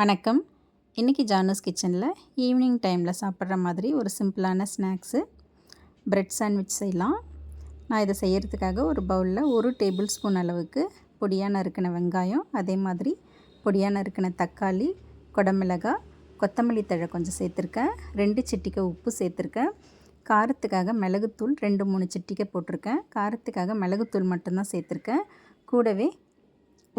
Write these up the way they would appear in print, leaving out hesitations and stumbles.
வணக்கம். இன்றைக்கி ஜானூஸ் கிச்சனில் ஈவினிங் டைமில் சாப்பிட்ற மாதிரி ஒரு சிம்பிளான ஸ்நாக்ஸு பிரெட் சாண்ட்விச் செய்யலாம். நான் இதை செய்கிறதுக்காக ஒரு பவுலில் 1 டேபிள் ஸ்பூன் அளவுக்கு பொடியாக நறுக்கின வெங்காயம், அதே மாதிரி பொடியாக நறுக்கின தக்காளி, குடமிளகாய், கொத்தமல்லி தழை கொஞ்சம் சேர்த்துருக்கேன். 2 சிட்டிகை உப்பு சேர்த்துருக்கேன். காரத்துக்காக மிளகுத்தூள் 2-3 சிட்டிகை போட்டிருக்கேன். காரத்துக்காக மிளகுத்தூள் மட்டும்தான் சேர்த்துருக்கேன். கூடவே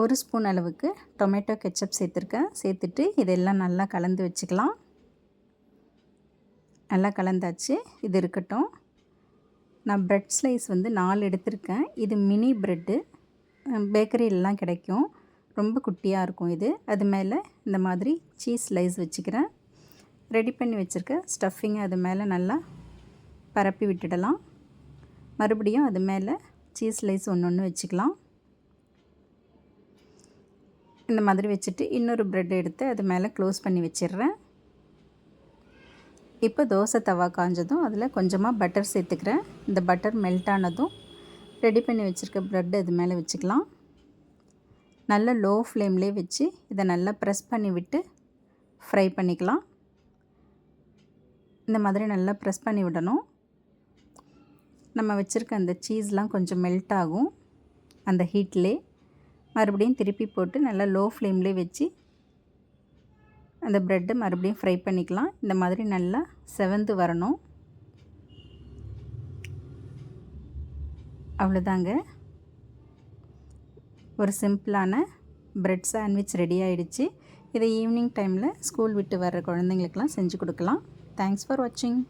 1 ஸ்பூன் அளவுக்கு டொமேட்டோ கெச்சப் சேர்த்துருக்கேன். சேர்த்துட்டு இதெல்லாம் நல்லா கலந்து வச்சுக்கலாம். நல்லா கலந்தாச்சு. இது இருக்கட்டும். நான் பிரெட் ஸ்லைஸ் 4 எடுத்திருக்கேன். இது மினி ப்ரெட்டு, பேக்கரியிலலாம் கிடைக்கும். ரொம்ப குட்டியாக இருக்கும் இது. அது மேலே இந்த மாதிரி சீஸ் ஸ்லைஸ் வச்சுக்கிறேன். ரெடி பண்ணி வச்சுருக்க ஸ்டஃபிங் அது மேலே நல்லா பரப்பி விட்டுடலாம். மறுபடியும் அது மேலே சீஸ் ஸ்லைஸ் ஒன்று வச்சுக்கலாம். இந்த மாதிரி வச்சுட்டு இன்னொரு ப்ரெட் எடுத்து அது மேலே க்ளோஸ் பண்ணி வச்சிடுறேன். இப்போ தோசை தவா காஞ்சதும் அதில் கொஞ்சமாக பட்டர் சேர்த்துக்கிறேன். இந்த பட்டர் மெல்ட் ஆனதும் ரெடி பண்ணி வச்சுருக்க ப்ரெட் அது மேலே வச்சுக்கலாம். நல்ல லோ ஃப்ளேம்லேயே வச்சு இதை நல்லா ப்ரெஸ் பண்ணி விட்டு ஃப்ரை பண்ணிக்கலாம். இந்த மாதிரி நல்லா ப்ரெஸ் பண்ணி விடணும். நம்ம வச்சுருக்க அந்த சீஸ்லாம் கொஞ்சம் மெல்ட் ஆகும் அந்த ஹீட்லே. மறுபடியும் திருப்பி போட்டு நல்லா லோ ஃப்ளேம்லேயே வச்சு அந்த ப்ரெட்டை மறுபடியும் ஃப்ரை பண்ணிக்கலாம். இந்த மாதிரி நல்லா செவந்து வரணும். அவ்வளோதாங்க, ஒரு சிம்பிளான ப்ரெட் சாண்ட்விச் ரெடி ஆகிடுச்சு. இதை ஈவினிங் டைமில் ஸ்கூல் விட்டு வர்ற குழந்தைங்களுக்கெல்லாம் செஞ்சு கொடுக்கலாம். தேங்க்ஸ் ஃபார் வாட்சிங்.